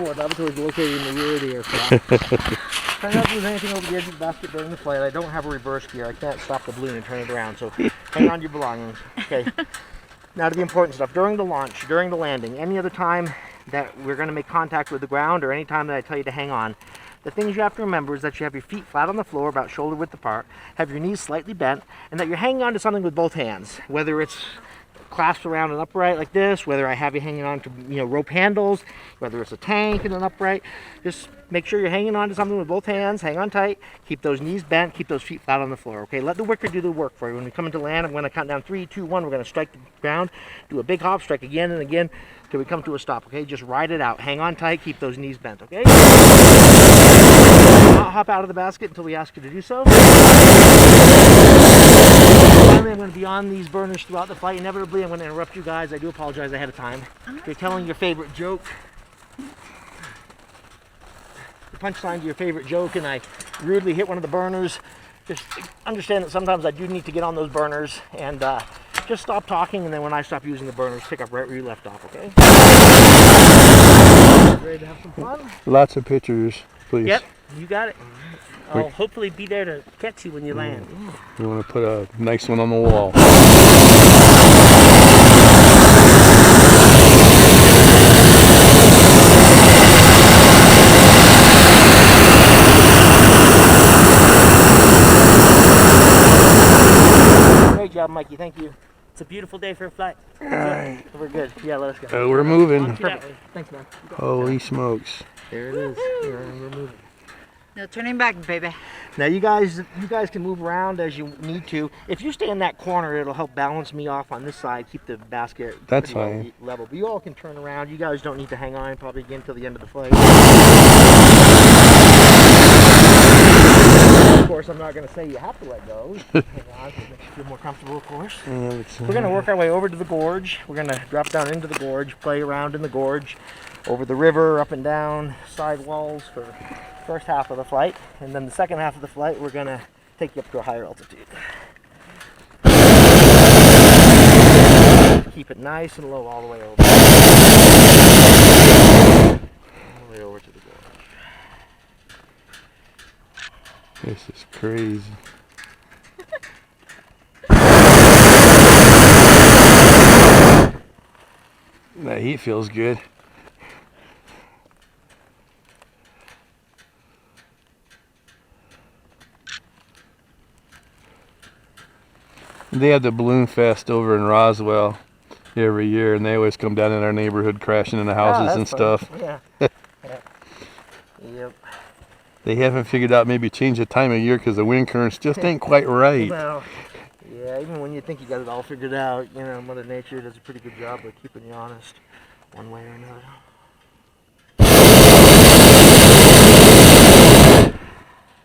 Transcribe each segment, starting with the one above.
before. The laboratory is located in the rear of the aircraft. Try not to lose anything over the edge of the basket during the flight. I don't have a reverse gear. I can't stop the balloon and turn it around, so hang on to your belongings. Okay. Now to the important stuff. During the launch, during the landing, any other time that we're going to make contact with the ground or any time that I tell you to hang on, the things you have to remember is that you have your feet flat on the floor, about shoulder width apart, have your knees slightly bent, and that you're hanging on to something with both hands, whether it's clasped around an upright like this, whether I have you hanging on to rope handles, whether it's a tank and an upright. Just make sure you're hanging on to something with both hands. Hang on tight. Keep those knees bent. Keep those feet flat on the floor. Okay, let the wicker do the work for you. When we come into land, I'm going to count down 3, 2, 1. We're going to strike the ground, do a big hop, strike again and again till we come to a stop. Okay, just ride it out. Hang on tight. Keep those knees bent. Okay. Do not hop out of the basket until we ask you to do so. Finally, I'm going to be on these burners throughout the flight. Inevitably, I'm going to interrupt you guys. I do apologize ahead of time. If you're telling your favorite joke, the punchline to your favorite joke, and I rudely hit one of the burners, just understand that sometimes I do need to get on those burners, and just stop talking, and then when I stop using the burners, pick up right where you left off, okay? Ready to have some fun? Lots of pictures, please. Yep, you got it. I'll hopefully be there to catch you when you land. You want to put a nice one on the wall. Great job, Mikey. Thank you. It's a beautiful day for a flight. All right. We're good. Yeah, let us go. We're moving. Perfect. Thanks, man. Holy smokes. There it is. We're moving. No turning back, baby. Now you guys can move around as you need to. If you stay in that corner, it'll help balance me off on this side, keep the basket That's well fine. level. But you all can turn around. You guys don't need to hang on probably again till the end of the flight. Of course, I'm not going to say you have to let go. Hang on, it makes you feel more comfortable, of course. We're going to work our way over to the gorge. We're going to drop down into the gorge, play around in the gorge, over the river, up and down, side walls for the first half of the flight. And then the second half of the flight, we're going to take you up to a higher altitude. Keep it nice and low all the way over. All the way over to the gorge. This is crazy. That heat feels good. They have the Balloon Fest over in Roswell every year, and they always come down in our neighborhood crashing into houses and stuff. Yeah. Yep. They haven't figured out maybe change the time of year because the wind currents just ain't quite right. Well, yeah, even when you think you got it all figured out, Mother Nature does a pretty good job of keeping you honest one way or another.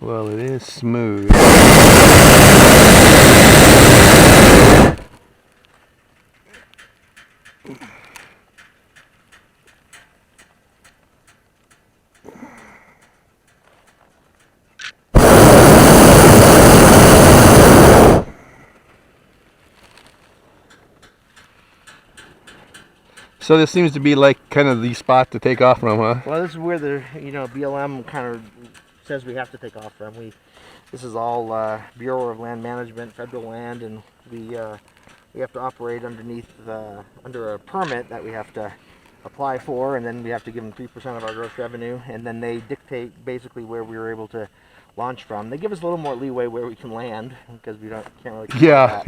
Well, it is smooth. So this seems to be like kind of the spot to take off from, huh? Well, this is where the BLM kind of says we have to take off from. This is all Bureau of Land Management, federal land, and we have to operate underneath under a permit that we have to apply for, and then we have to give them 3% of our gross revenue, and then they dictate basically where we were able to launch from. They give us a little more leeway where we can land because we can't really. Yeah.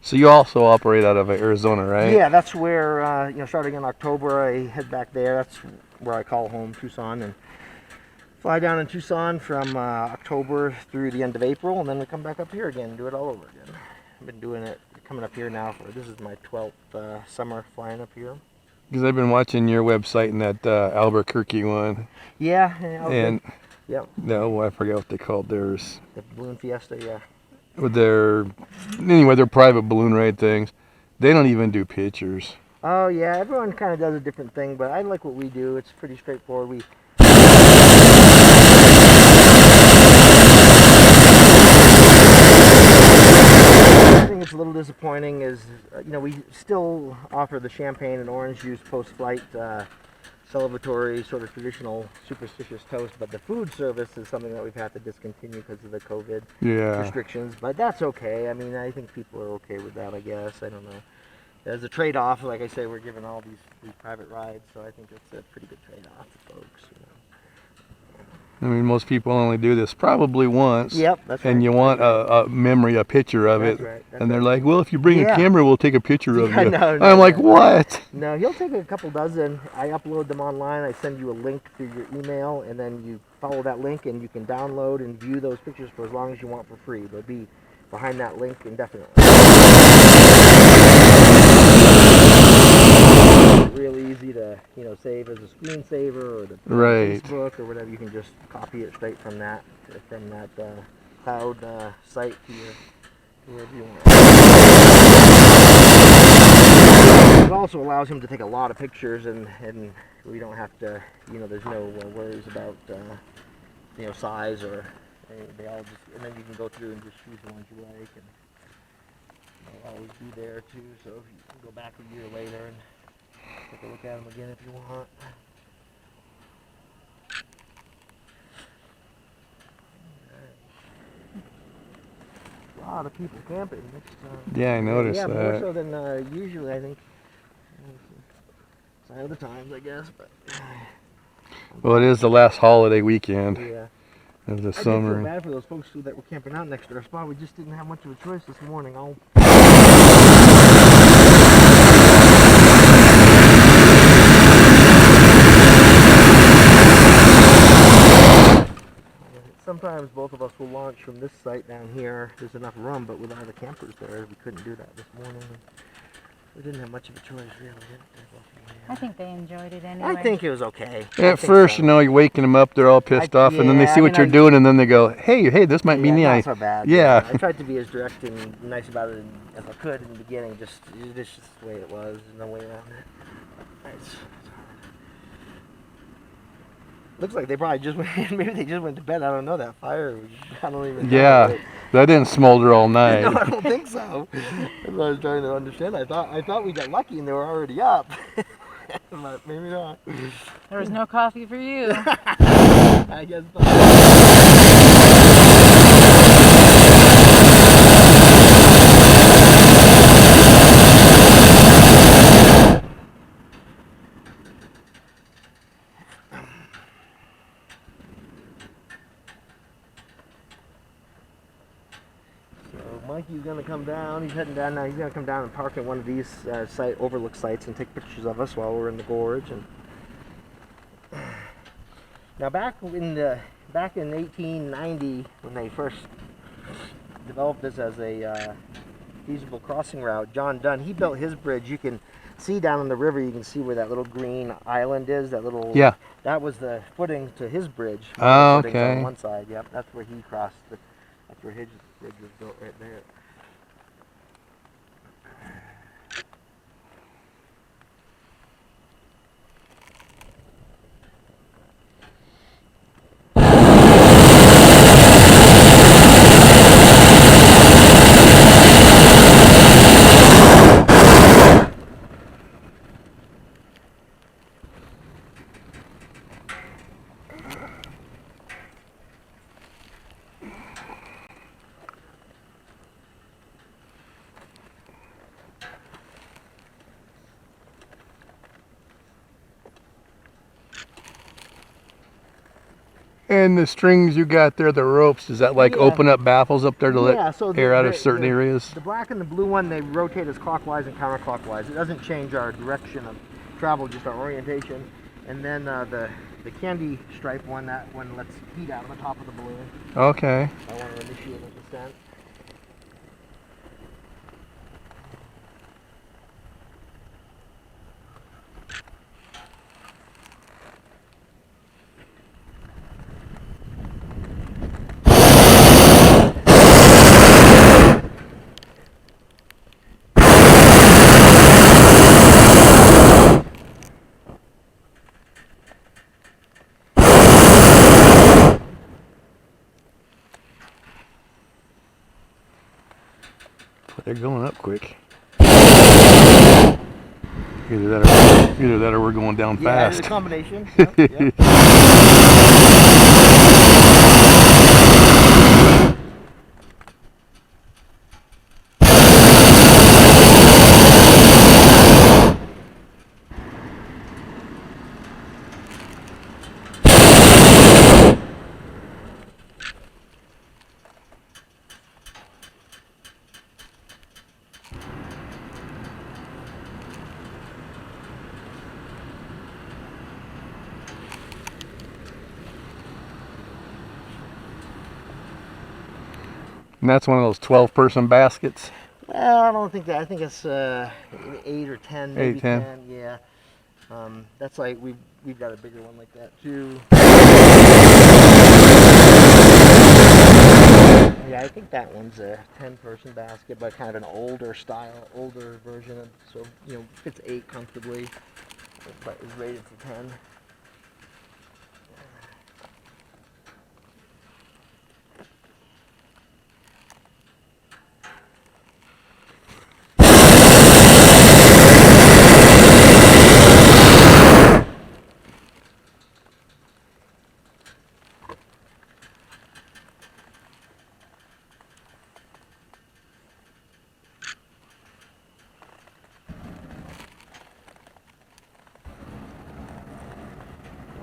So you also operate out of Arizona, right? Yeah, that's where, starting in October, I head back there. That's where I call home, Tucson, and fly down in Tucson from October through the end of April, and then we come back up here again and do it all over again. I've been doing it, coming up here now this is my 12th summer flying up here. Because I've been watching your website and that Albuquerque one. Yeah. And yep. No, I forget what they called theirs. The Balloon Fiesta, yeah. With their private balloon ride things, they don't even do pictures. Oh yeah, everyone kind of does a different thing, but I like what we do. It's pretty straightforward. think it's a little disappointing is, we still offer the champagne and orange juice post-flight celebratory, sort of traditional, superstitious toast, but the food service is something that we've had to discontinue because of the COVID restrictions. But that's okay. I mean, I think people are okay with that, I guess. I don't know. As a trade-off, like I say, we're giving all these private rides, so I think it's a pretty good trade-off to folks. I mean, most people only do this probably once. Yep, that's right. And you want a memory, a picture of it. Right. And they're like, well, if you bring a camera, we'll take a picture of you. No, I'm like, what? No, he'll take a couple dozen. I upload them online. I send you a link through your email, and then you follow that link, and you can download and view those pictures for as long as you want for free. They'll be behind that link indefinitely. Really easy to, save as a screensaver or to Facebook or whatever. You can just copy it straight from that cloud site to wherever you want. It also allows him to take a lot of pictures, and we don't have to, there's no worries about size or they all just, and then you can go through and just choose the ones you like, and they'll always be there too. So if you can go back a year later and take a look at them again if you want. A lot of people camping. Yeah, I noticed that. Yeah, more so than usually, I think. Sign of the times, I guess. But well, it is the last holiday weekend of the I summer. I feel bad for those folks that were camping out next to our spot. We just didn't have much of a choice this morning. Sometimes both of us will launch from this site down here. There's enough room, but with all the campers there, we couldn't do that this morning. We didn't have much of a choice, really. I think they enjoyed it anyway. I think it was okay. At first, you're waking them up, they're all pissed off, and then they see what you're doing, and then they go, hey, this might be nice. Not so bad. Yeah. I tried to be as direct and nice about it as I could in the beginning. Just the way it was. There's no way around it. It's hard. Looks like they probably just went, maybe they just went to bed. I don't know. That fire, I don't even know. Yeah, that didn't smolder all night. No, I don't think so. That's what I was trying to understand. I thought we got lucky and they were already up. But maybe not. There was no coffee for you. I guess not. Mikey's gonna come down. He's heading down now. He's gonna come down and park at one of these overlook sites and take pictures of us while we're in the gorge. And now back in 1890, when they first developed this as a feasible crossing route, John Dunn, he built his bridge. You can see down in the river. You can see where that little green island is. That little that was the footing to his bridge. Oh, okay. On one side, yep, that's where he crossed. That's where his bridge was built right there. And the strings you got there, the ropes, does that open up baffles up there to let air out of certain areas? The black and the blue one, they rotate as clockwise and counterclockwise. It doesn't change our direction of travel, just our orientation. And then the candy stripe one, that one lets heat out of the top of the balloon. Okay. I want to initiate a descent. They're going up quick. Either that or we're going down Yeah, it's fast. a combination. Yep, yep. And that's one of those 12-person baskets. Well, I don't think that. I think it's 8 or 10, maybe 8, 10. 10. Yeah. That's like we've got a bigger one like that too. Yeah, I think that one's a 10-person basket, but kind of an older style, older version. Of, so fits 8 comfortably, but is rated for 10.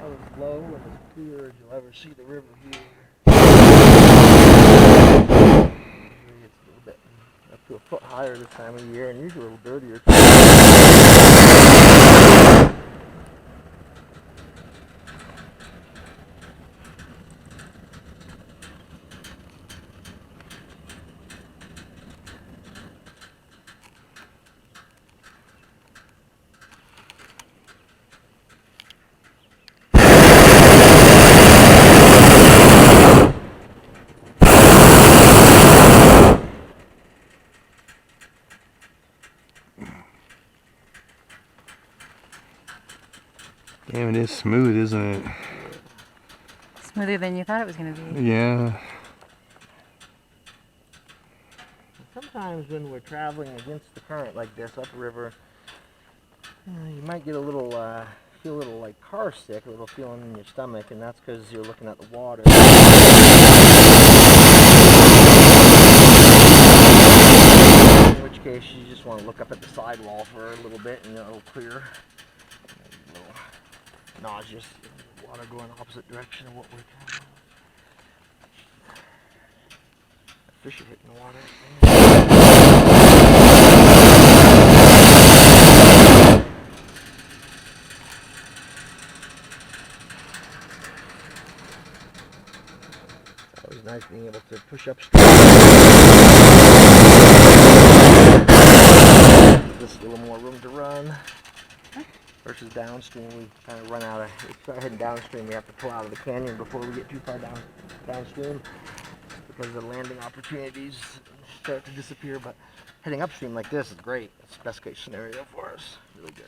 As low and as clear as you'll ever see the river here. Usually it's a little bit up to a foot higher this time of year, and usually a little dirtier. Damn, it is smooth, isn't it? Smoother than you thought it was going to be. Yeah. Sometimes when we're traveling against the current like this upriver, you might get a little, feel a little like car sick, a little feeling in your stomach, and that's because you're looking at the water. In which case, you just want to look up at the sidewall for a little bit, and it'll clear. A little nauseous, water going opposite direction of what we're traveling. Fish are hitting the water. Always nice being able to push upstream. Just a little more room to run. Versus downstream, we kind of run out of. If we start heading downstream, we have to pull out of the canyon before we get too far downstream because the landing opportunities start to disappear. But heading upstream like this is great. It's the best case scenario for us. Really good.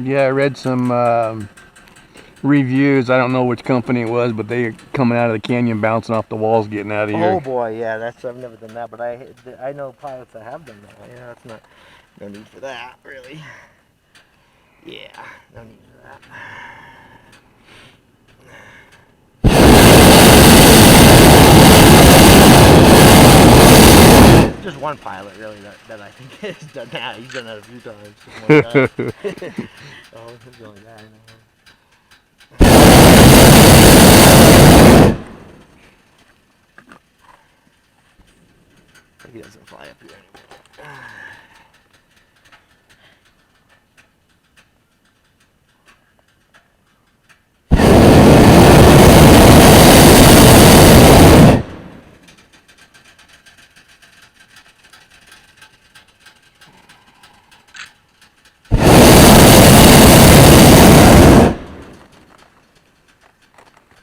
Yeah, I read some reviews. I don't know which company it was, but they are coming out of the canyon, bouncing off the walls, getting out of here. Oh boy, yeah, I've never done that, but I know pilots that have done that. Yeah, that's no need for that, really. Yeah, no need for that. Just one pilot, really, that I think has done that. He's done that a few times. Just one guy. Oh, he's the only guy I know. He doesn't fly up here anymore.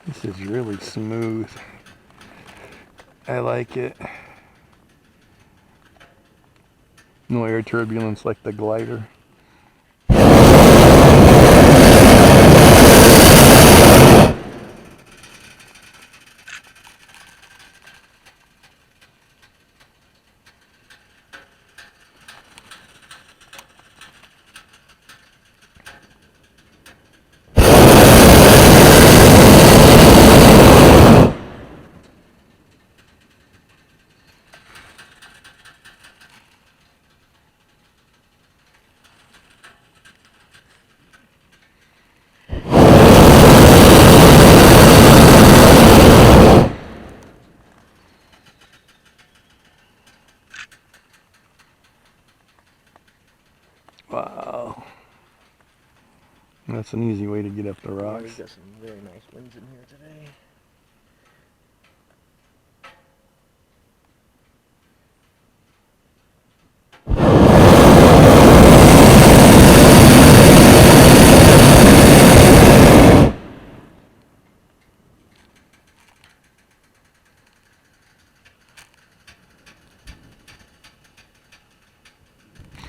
This is really smooth. I like it. No air turbulence like the glider. That's an easy way to get up the Yeah, rocks. we've got some very nice winds in here today.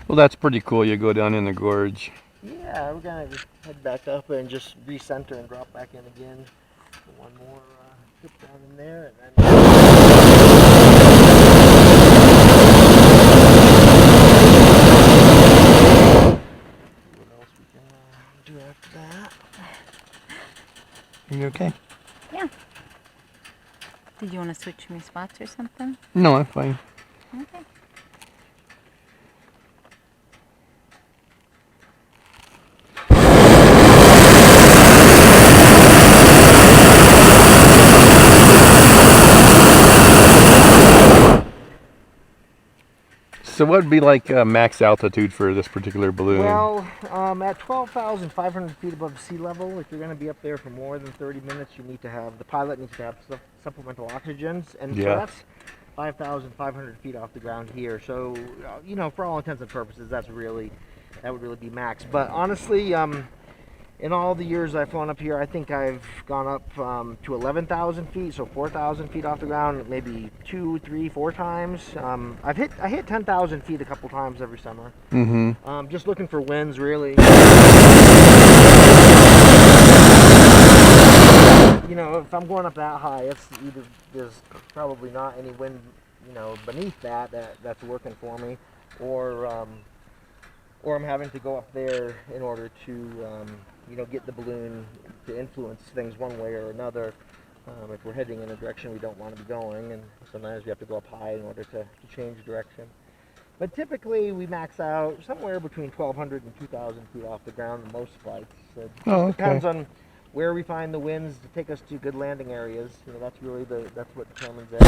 Well, that's pretty cool. You go down in the gorge. Yeah, we're gonna just head back up and just recenter and drop back in again. One more trip down in there, and then. What else we can do after that? You okay? Yeah. Did you want to switch me spots or something? No, I'm fine. Okay. So what would be like max altitude for this particular balloon? Well, at 12,500 feet above sea level, if you're going to be up there for more than 30 minutes, the pilot needs to have supplemental oxygens, and so that's 5,500 feet off the ground here. So, for all intents and purposes, that would really be max. But honestly, in all the years I've flown up here, I think I've gone up to 11,000 feet, so 4,000 feet off the ground, maybe 2, 3, 4 times. I hit 10,000 feet a couple times every summer. Mm-hmm. Just looking for winds, really. If I'm going up that high, it's either there's probably not any wind, beneath that's working for me, or I'm having to go up there in order to get the balloon to influence things one way or another. If we're heading in a direction we don't want to be going, and sometimes we have to go up high in order to change direction. But typically we max out somewhere between 1,200 and 2,000 feet off the ground in most flights. It depends on where we find the winds to take us to good landing areas. That's really that's what determines it.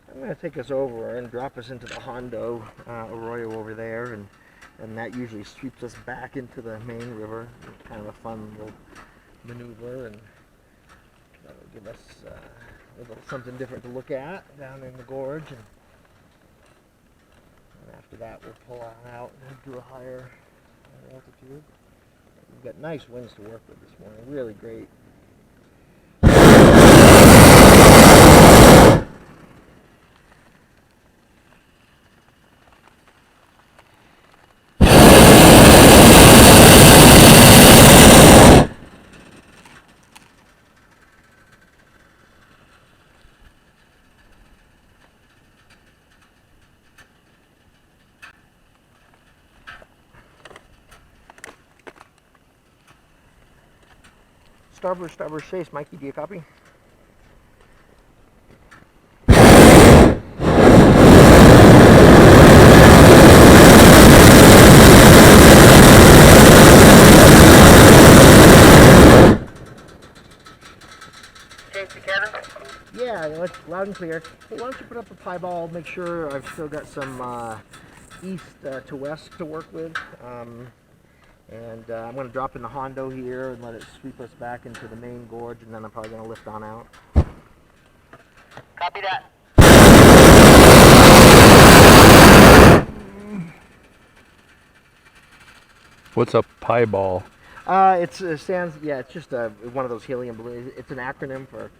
I'm going to take us over and drop us into the Hondo Arroyo over there, and that usually sweeps us back into the main river. It's kind of a fun little maneuver, and that'll give us a little something different to look at down in the gorge. And after that, we'll pull out to a higher altitude. We've got nice winds to work with this morning, really great. Starboard chase, Mikey, do you copy? Casey, Kevin? Yeah, it's loud and clear. Hey, why don't you put up a pie ball, make sure I've still got some east to west to work with. And I'm going to drop in the Hondo here and let it sweep us back into the main gorge, and then I'm probably going to lift on out. Copy that. What's a pie ball? It stands, it's just one of those helium balloons. It's an acronym for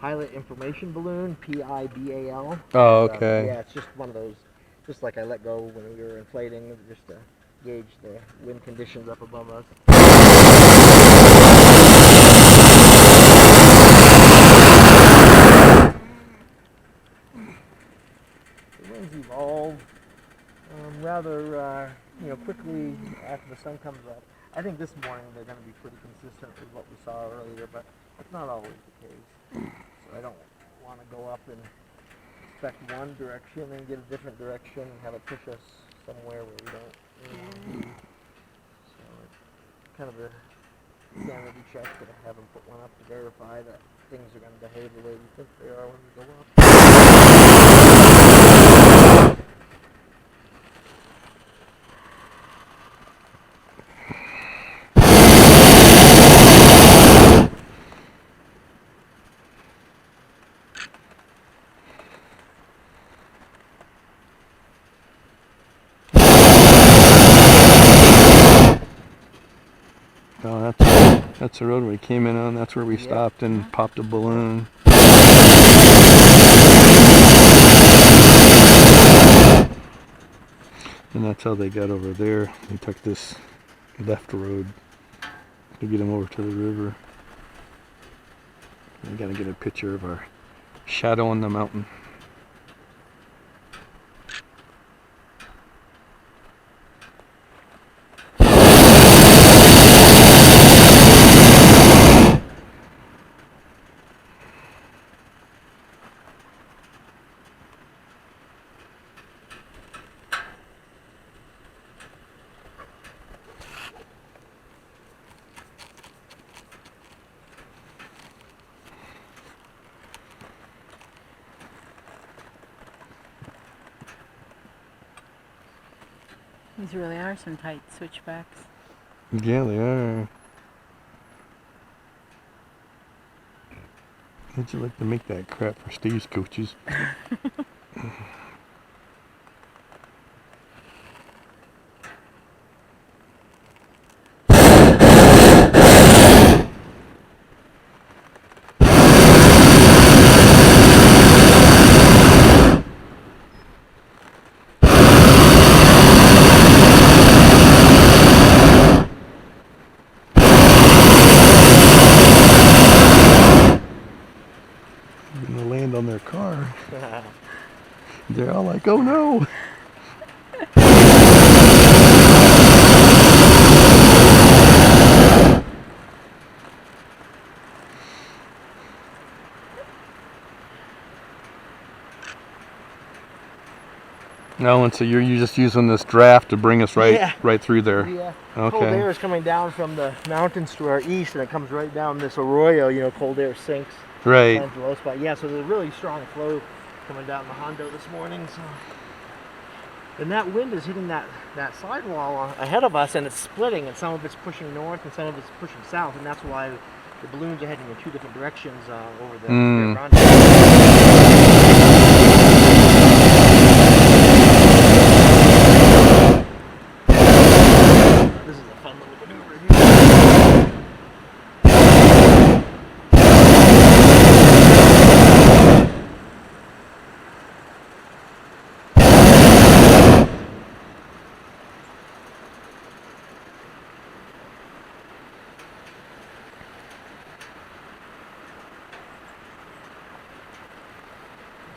Pilot Information Balloon, PIBAL. Oh, okay. Yeah, it's just one of those, just like I let go when we were inflating, just to gauge the wind conditions up above us. The winds evolve rather quickly after the sun comes up. I think this morning they're going to be pretty consistent with what we saw earlier, but that's not always the case. So I don't want to go up and expect one direction and get a different direction and have it push us somewhere where we don't really want to be. So it's kind of a sanity check that I haven't put one up to verify that things are going to behave the way we think they are when we go up. That's the road we came in on. That's where we stopped and popped a balloon. And that's how they got over there. They took this left road to get them over to the river. I gotta get a picture of our shadow on the mountain. These really are some tight switchbacks. Yeah, they are. How'd you like to make that crap for Steve's coaches? Gonna land on their car. They're all like, oh no! No, and so you're just using this draft to bring us right through there. Yeah. Okay. Cold air is coming down from the mountains to our east, and it comes right down this arroyo. You know, cold air sinks. Right. Down to the low spot. Yeah, so there's a really strong flow coming down the Hondo this morning. So, and that wind is hitting that sidewall ahead of us, and it's splitting, and some of it's pushing north, and some of it's pushing south, and that's why the balloons are heading in two different directions over the Ronda. This is a fun little maneuver here.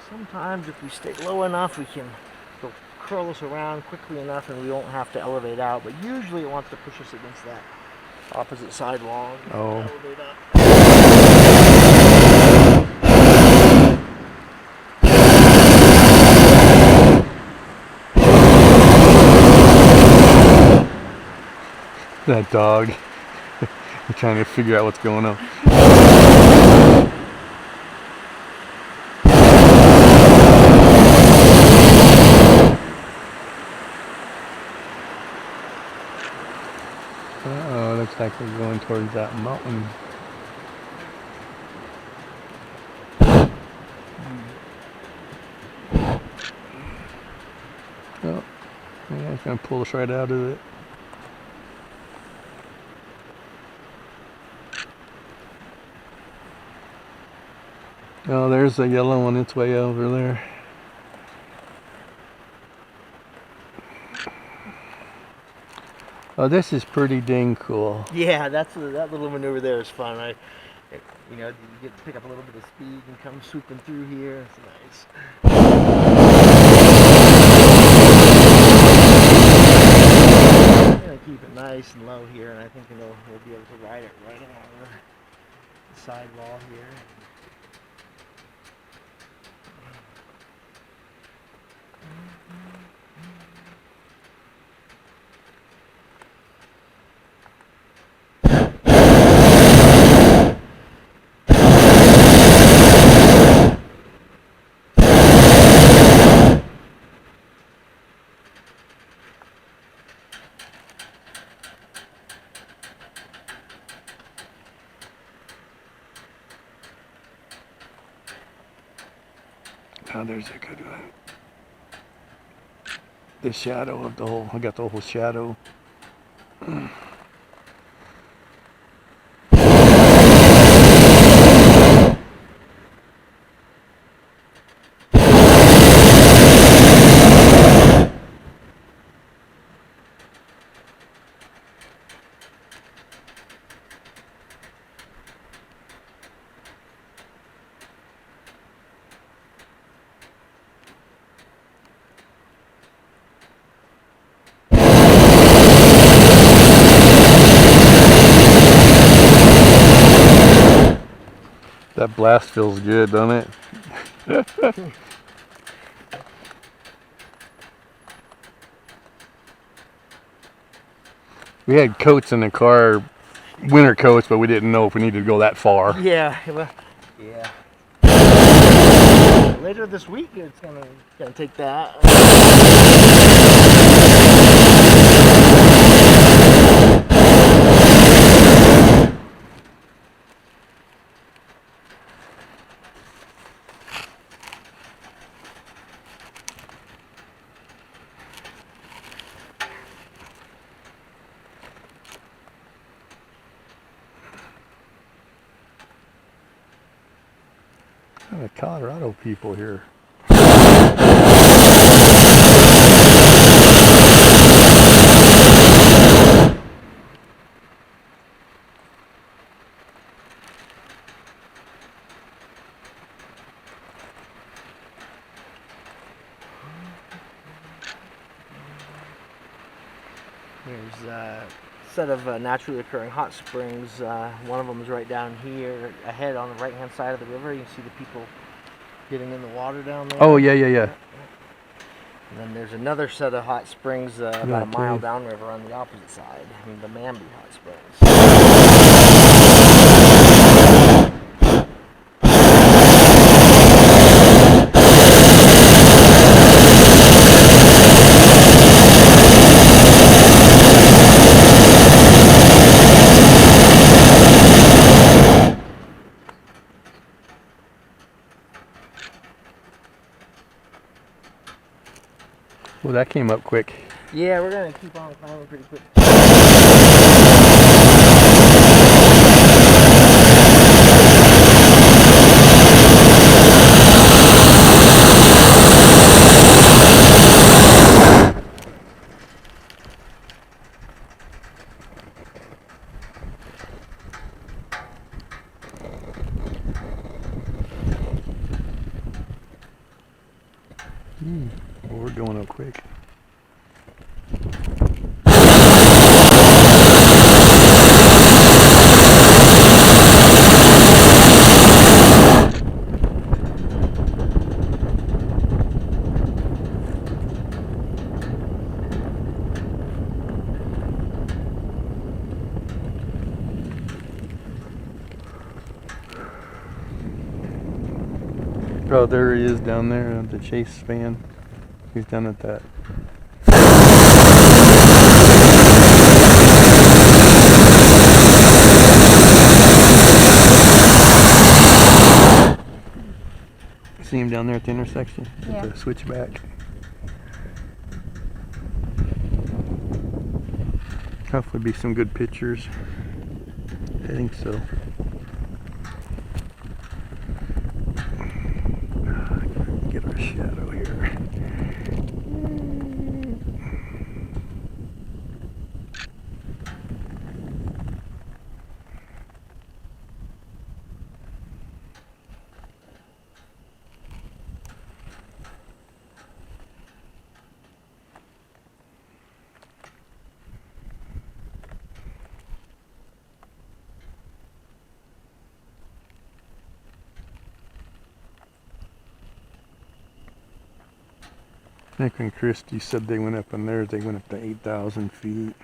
Sometimes if we stay low enough, we can go curl us around quickly enough and we won't have to elevate out, but usually it wants to push us against that opposite side wall. Oh. Elevate up. That dog. We're trying to figure out what's going on. Oh, looks like we're going towards that mountain. Oh, yeah, it's gonna pull us right out of it. Oh, there's the yellow one. It's way over there. Oh, this is pretty dang cool. Yeah, that little maneuver there is fun. You know, you get to pick up a little bit of speed and come swooping through here. It's nice. I'm gonna keep it nice and low here, and I think we'll be able to ride it right along the sidewall here. Oh, there's a good one. The shadow of the whole, I got the whole shadow. that blast feels good, doesn't it? We had coats in the car, winter coats, but we didn't know if we needed to go that far. Yeah, well, yeah. Later this week, it's gonna take that. The Colorado people here. There's a set of naturally occurring hot springs. One of them is right down here ahead on the right hand side of the river. You can see the people getting in the water down there. Oh, yeah. And then there's another set of hot springs about a mile downriver on the opposite side. I mean, the Mamby hot springs. Well, that came up quick. Yeah, we're gonna keep on climbing pretty quick. Well, we're going up quick. Oh, there he is down there, the chase van. He's down at that. See him down there at the intersection? Yeah. At the switchback. Hopefully be some good pictures. I think so. Get our shadow here. I think when Christy said they went up in there, they went up to 8,000 feet.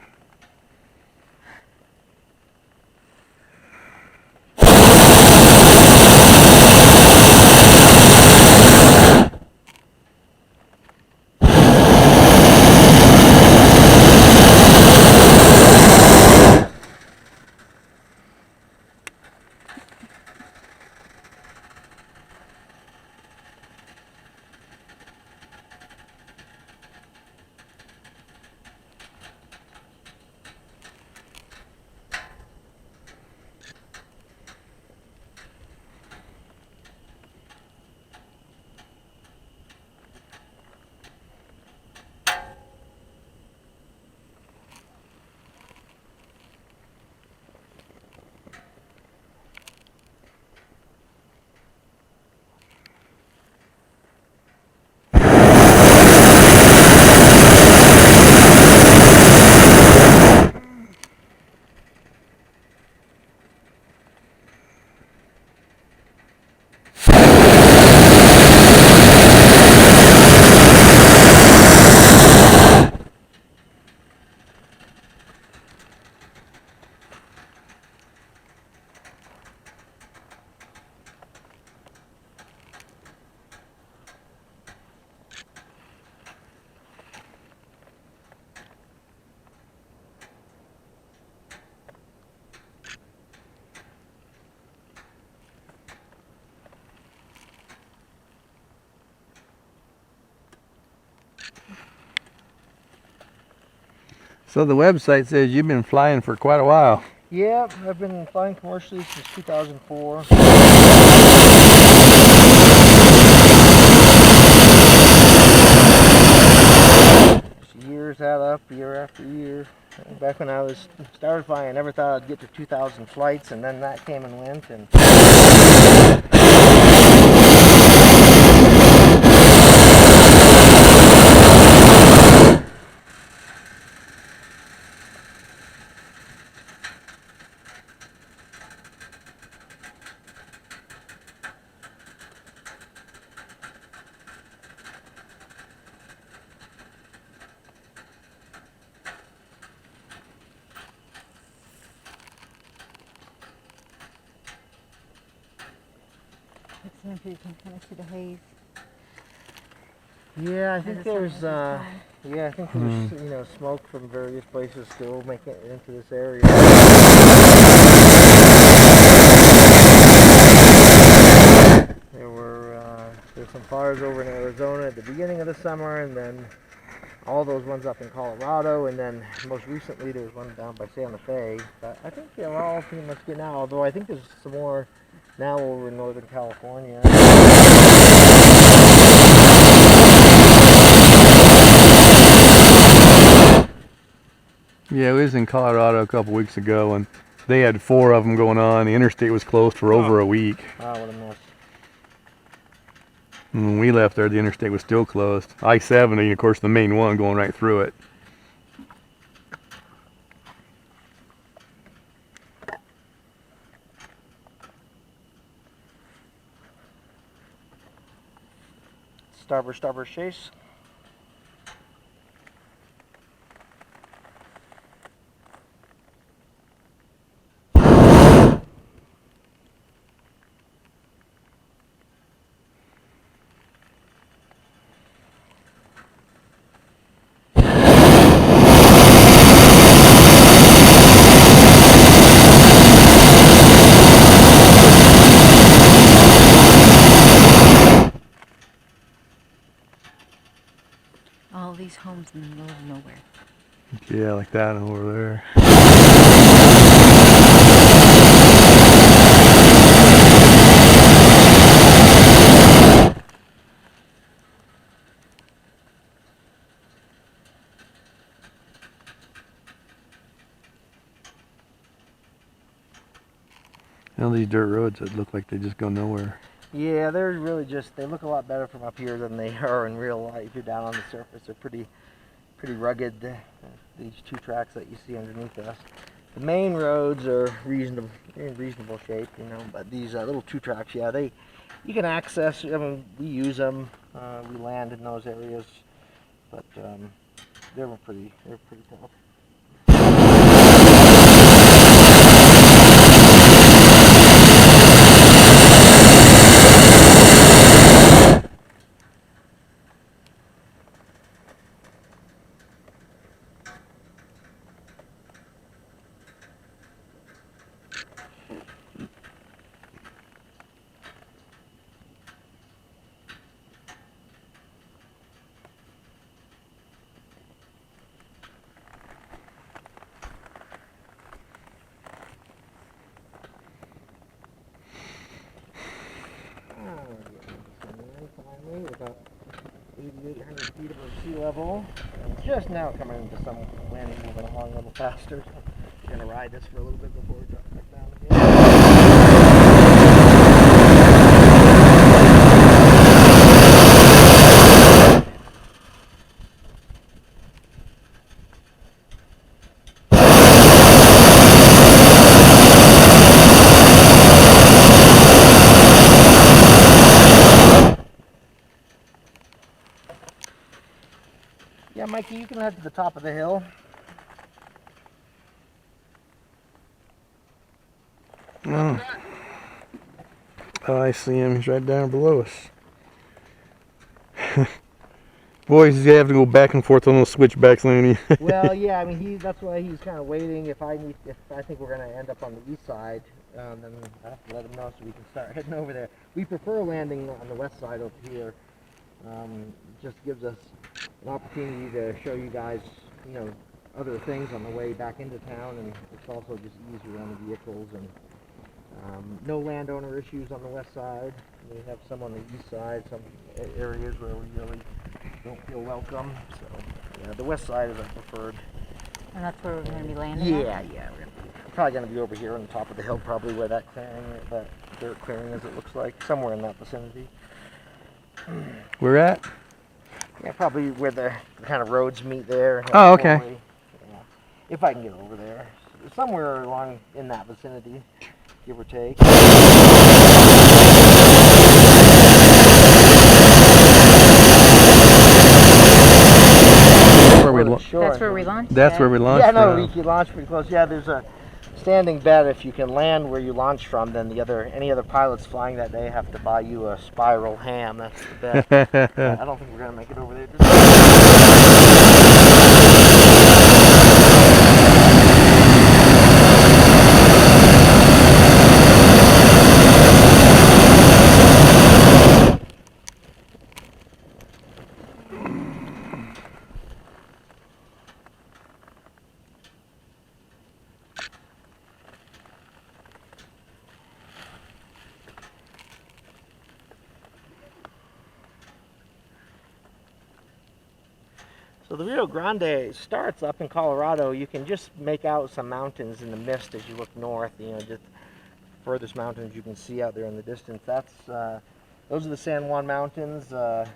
So the website says you've been flying for quite a while. Yeah, I've been flying commercially since 2004. Years add up, year after year. Back when I started flying, I never thought I'd get to 2,000 flights, and then that came and went. And Let's see if you can kind of see the haze. yeah, I think the sun there's, is gone. yeah, I think there's, smoke from various places still making it into this area. There's some fires over in Arizona at the beginning of the summer, and then all those ones up in Colorado, and then most recently there was one down by Santa Fe. But I think they're all pretty much good now, although I think there's some more now over in Northern California. Yeah, we was in Colorado a couple weeks ago, and they had 4 of them going on. The interstate was closed for over a week. Ah, what a mess. And when we left there, the interstate was still closed. I-70, of course, the main one going right through it. Starboard chase. All these homes in the middle of nowhere. Yeah, like that over there. These dirt roads that look like they just go nowhere. Yeah, they're really they look a lot better from up here than they are in real life. You're down on the surface. They're pretty rugged, these 2 tracks that you see underneath us. The main roads are in reasonable shape, but these little 2 tracks, yeah, you can access. I mean, we use them. We land in those areas, but they're pretty tough. About 8,800 feet above sea level, and just now coming into some wind, moving along a little faster. So we're gonna ride this for a little bit before we drop back down again. Yeah, Mikey, you can head to the top of the hill. Oh, I see him. He's right down below us. Boy, does he have to go back and forth on those switchbacks, ain't he? Well, yeah, I mean, that's why he's kind of waiting. If I think we're gonna end up on the east side, then I have to let him know so we can start heading over there. We prefer landing on the west side over here. Just gives us an opportunity to show you guys, other things on the way back into town, and it's also just easier on the vehicles. And no landowner issues on the west side. We have some on the east side, some areas where we really don't feel welcome. So yeah, the west side is our preferred. And that's where we're going to be landing? Yeah, we're probably going to be over here on the top of the hill, probably where that dirt clearing is, it looks like, somewhere in that vicinity. We're at? Yeah, probably where the kind of roads meet there. Oh, okay. Yeah. If I can get over there. Somewhere along in that vicinity, give or take. That's where we launched. That's where we launched. Yeah, no, you launched pretty close. Yeah, there's a standing bet if you can land where you launched from, then any other pilots flying that day have to buy you a spiral ham. That's the bet. I don't think we're gonna make it over there. So the Rio Grande starts up in Colorado. You can just make out some mountains in the mist as you look north. You know, just furthest mountains you can see out there in the distance. Those are the San Juan Mountains outside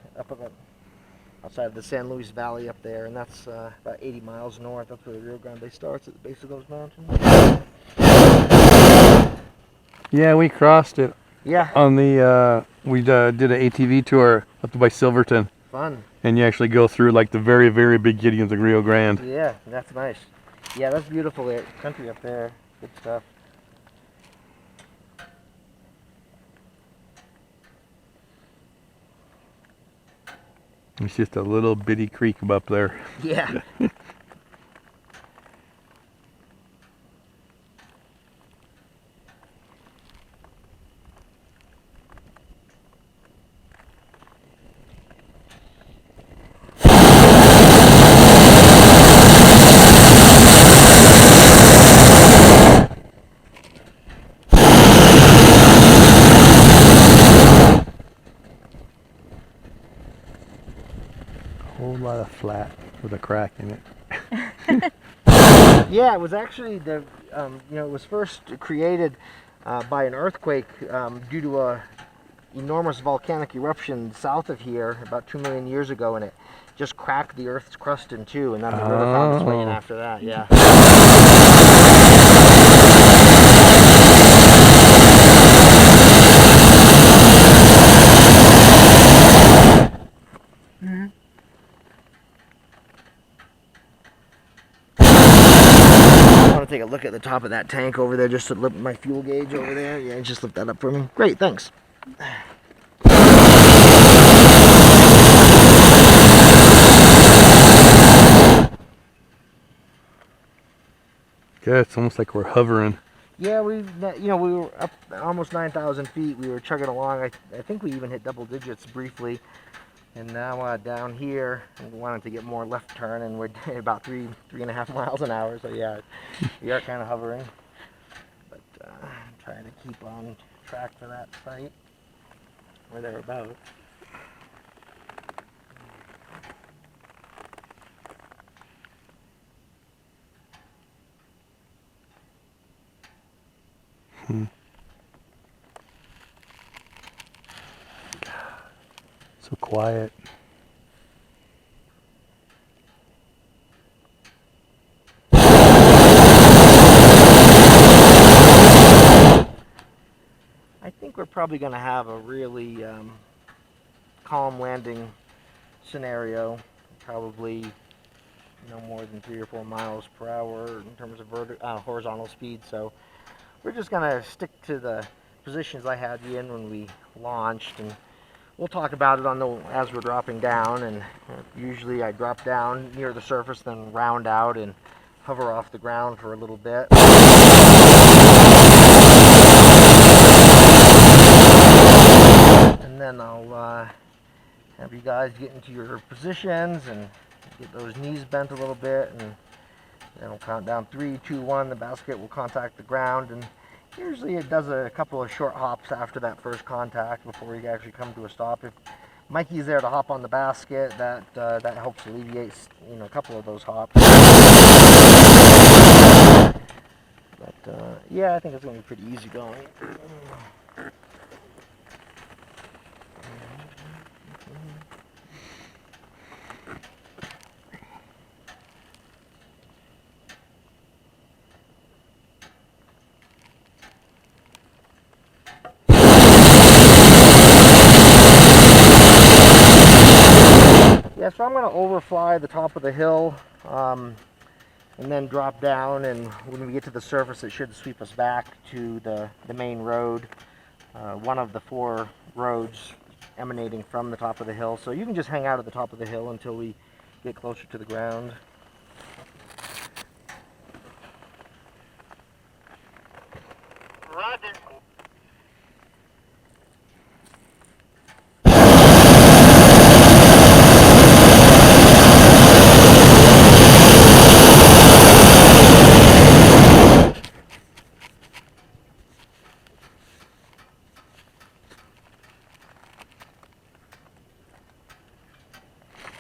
of the San Luis Valley up there, and that's about 80 miles north. That's where the Rio Grande starts, at the base of those mountains. Yeah, we crossed it. Yeah. On the we did an ATV tour up by Silverton. Fun. And you actually go through like the very, very beginning of the Rio Grande. Yeah, that's nice. Yeah, that's beautiful country up there. Good stuff. It's just a little bitty creek up there. Yeah. Whole lot of flat with a crack in it. Yeah, it was actually it was first created by an earthquake due to a enormous volcanic eruption south of here about 2 million years ago, and it just cracked the Earth's crust in two, and then the river found its way in after that. Yeah. Take a look at the top of that tank over there, just to lift my fuel gauge over there. Yeah, just lift that up for me. Great, thanks. Yeah, it's almost like we're hovering. Yeah, we were up almost 9,000 feet. We were chugging along. I think we even hit double digits briefly. And now down here, we wanted to get more left turn, and we're about 3.5 miles an hour. So yeah, we are kind of hovering, but trying to keep on track for that site or thereabouts. So quiet. I think we're probably going to have a really calm landing scenario, probably no more than 3 or 4 miles per hour in terms of horizontal speed. So we're just going to stick to the positions I had you in when we launched, and we'll talk about it as we're dropping down. And usually I drop down near the surface, then round out and hover off the ground for a little bit. And then I'll have you guys get into your positions and get those knees bent a little bit and Then we'll count down 3, 2, 1. The basket will contact the ground, and usually it does a couple of short hops after that first contact before we actually come to a stop. If Mikey's there to hop on the basket, that helps alleviate a couple of those hops. But yeah, I think it's going to be pretty easy going. Yeah, so I'm going to overfly the top of the hill and then drop down, and when we get to the surface it should sweep us back to the main road, one of the 4 roads emanating from the top of the hill. So you can just hang out at the top of the hill until we get closer to the ground. Roger.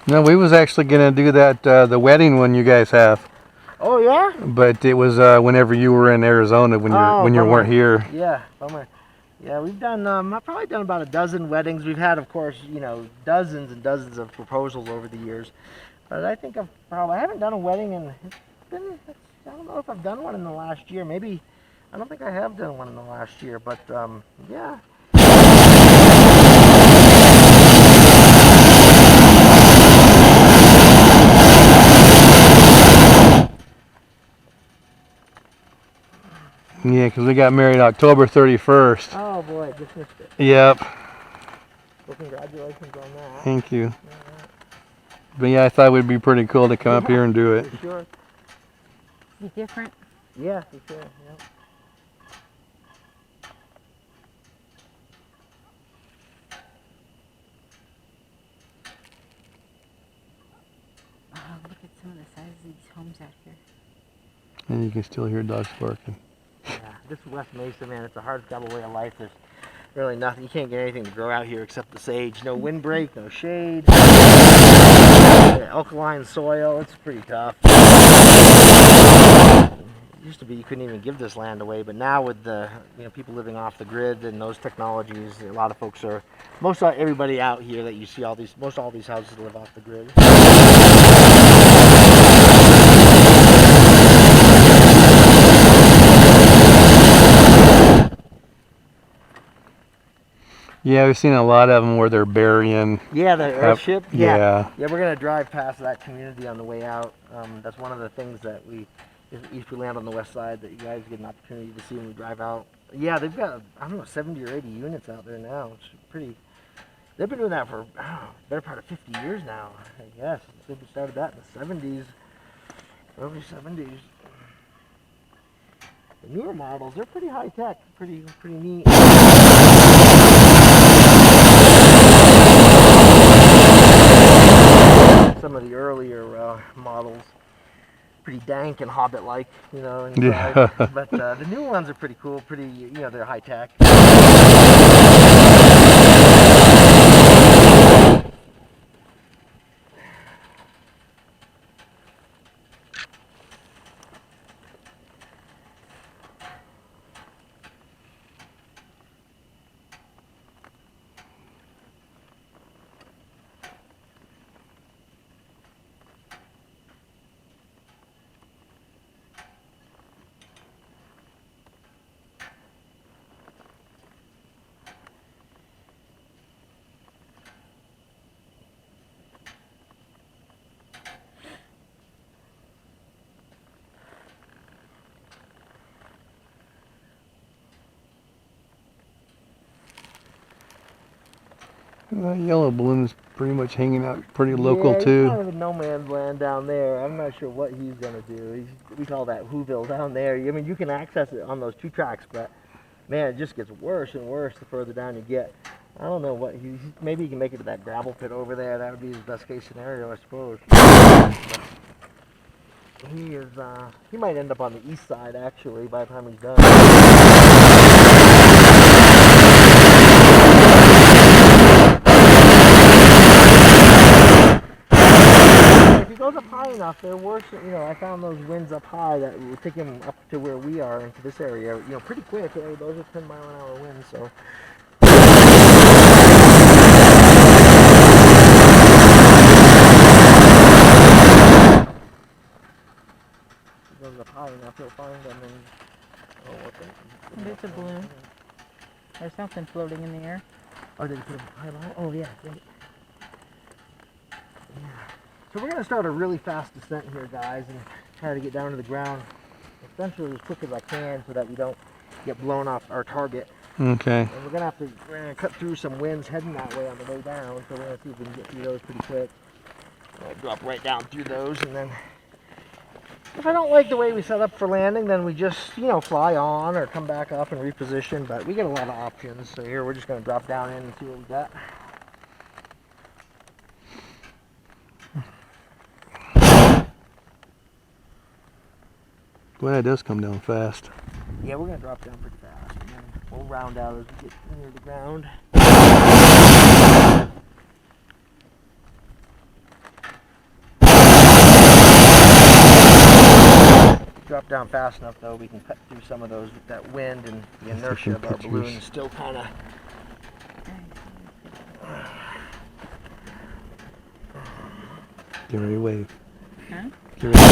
No, we was actually gonna do that the wedding one you guys have, Oh yeah? but it was whenever you were in Arizona when you bummer. weren't here. Yeah, bummer. Yeah, we've done. I've probably done about a dozen weddings. We've had, of course, dozens and dozens of proposals over the years. But I think I haven't done a wedding in. I don't know if I've done one in the last year. Maybe. I don't think I have done one in the last year. But yeah. Yeah, because we got married October 31st. Oh boy, I just missed it. Yep. Well, congratulations on that. Thank you. But yeah, I thought it would be pretty cool to come up here and do it. For sure. Be different. Yeah, for sure. Yeah. Oh, look at some of the sizes of these homes out here. And you can still hear dogs barking. Yeah, this West Mesa, man, it's a hard double way of life. There's really nothing. You can't get anything to grow out here except the sage. No windbreak, no shade. Alkaline soil. It's pretty tough. It used to be you couldn't even give this land away, but now with the people living off the grid and those technologies, a lot of folks are. Everybody out here that you see, all these houses live off the grid. Yeah, we've seen a lot of them where they're burying. Yeah, the airship. Yeah. Yeah, we're gonna drive past that community on the way out. That's one of the things that if we land on the west side, that you guys get an opportunity to see when we drive out. Yeah, they've got, I don't know, 70 or 80 units out there now. It's pretty. They've been doing that for better part of 50 years now. I guess they started that in the 70s, early 70s. The newer models, they're pretty high tech, pretty neat. Some of the earlier models, pretty dank and Hobbit-like, inside. Yeah. But the new ones are pretty cool. They're high tech. That yellow balloon's pretty much hanging out pretty local yeah, too. He's kind of in no man's land down there. I'm not sure what he's gonna do. We call that Whoville down there. I mean, you can access it on those 2 tracks, but man, it just gets worse and worse the further down you get. I don't know what maybe he can make it to that gravel pit over there. That would be his best case scenario, I suppose. he might end up on the east side actually by the time he's done. If he goes up high enough, they're worse. I found those winds up high that will take him up to where we are into this area. Pretty quick. Those are 10-mile-an-hour winds. So. If he goes up high enough, he'll find them and. There's a balloon. There's something floating in the air. Oh, did he put a high line? Oh yeah. Yeah. So we're going to start a really fast descent here, guys, and try to get down to the ground essentially as quick as I can so that we don't get blown off our target. Okay. And we're going to cut through some winds heading that way on the way down, so we're going to see if we can get through those pretty quick. Drop right down through those, and then if I don't like the way we set up for landing, then we just, fly on or come back up and reposition, but we get a lot of options. So here we're just going to drop down in and see what we got. Boy, that does come down fast. Yeah, we're going to drop down pretty fast, and then we'll round out as we get near the ground. Drop down fast enough, though, we can cut through some of those with that wind, and the inertia of our balloon is still kind of... Get ready to wave. Huh? Get ready to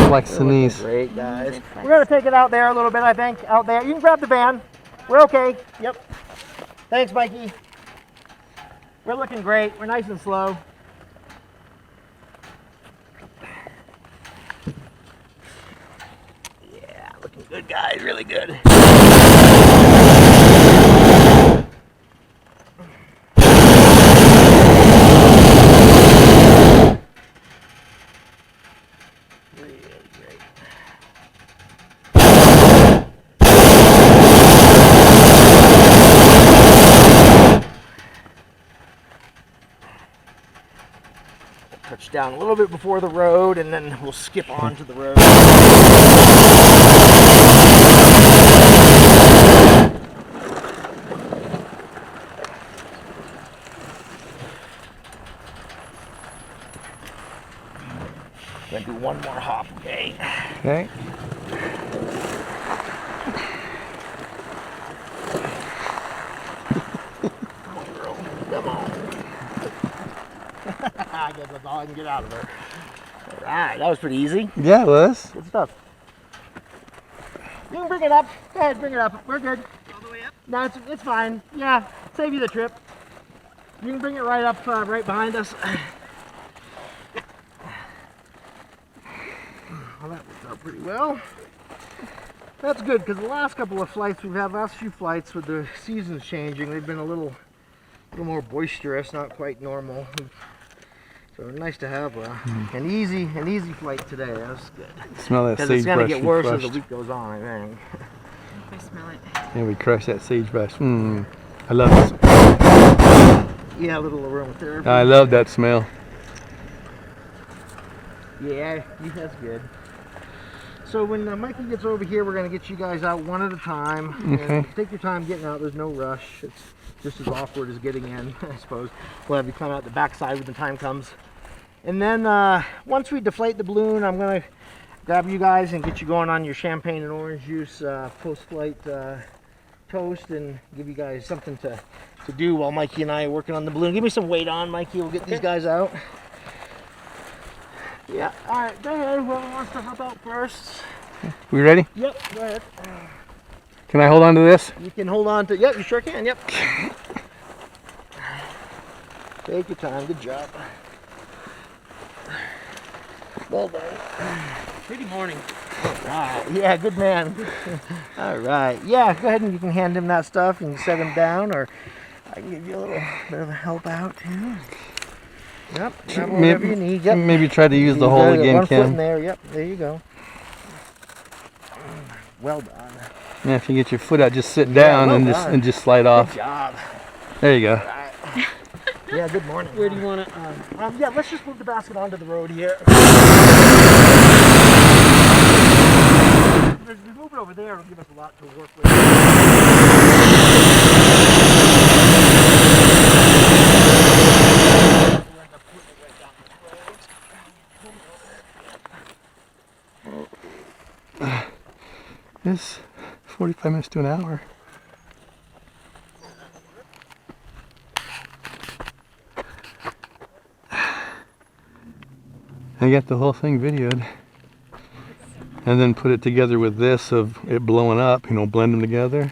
like sneeze. Great, guys. We're going to take it out there a little bit, I think. Out there. You can grab the van. We're okay. Yep. Thanks, Mikey. We're looking great. We're nice and slow. Yeah, looking good, guys. Really good. Touch down a little bit before the road, and then we'll skip on to the road. Gonna do one more hop, okay? Okay. Come on, girl. Come on. I guess that's all I can get out of her. All right, that was pretty easy. Yeah, it was. Good stuff. You can bring it up. Go ahead, bring it up. We're good. All the way up? No, it's fine. Yeah, save you the trip. You can bring it right up, right behind us. Well, that worked out pretty well. That's good, because the last couple of flights we've had, last few flights with the seasons changing, they've been a little more boisterous, not quite normal. So nice to have an easy flight today. That's good. Smell that Because sagebrush. it's going to get worse as crushed. the week goes on, I think. I smell it. Yeah, we crushed that sagebrush. I love it. Yeah, a little aromatherapy. I love that smell. Yeah, that's good. So when Mikey gets over here, we're going to get you guys out one at a time. Okay. And take your time getting out. There's no rush. It's just as awkward as getting in, I suppose. We'll have you climb out the backside when the time comes. And then once we deflate the balloon, I'm going to grab you guys and get you going on your champagne and orange juice post-flight toast, and give you guys something to do while Mikey and I are working on the balloon. Give me some weight on, Mikey. We'll get these guys out. Yeah, all right, go ahead. Whoever wants to hop out first. We ready? Yep, go ahead. Can I hold on to this? You can hold on to, yep, you sure can, yep. Take your time, good job. Well done. Pretty morning. All right, yeah, good man. All right, yeah, go ahead and you can hand him that stuff and set him down, or I can give you a little bit of a help out too. Yep. Grab whatever you need. Yep. Maybe try to use the You hole got again, one foot in Kim. there. Yep. There you go. Well done. Yeah, if you get your foot out, just sit Yeah, down well and done. just slide off. Good job. There you go. Yeah, good morning. Where do you want to? Yeah, let's just move the basket onto the road here. If we move it over there, it'll give us a lot to work with. It's 45 minutes to an hour. I got the whole thing videoed. And then put it together with this of it blowing up, you know, blend them together.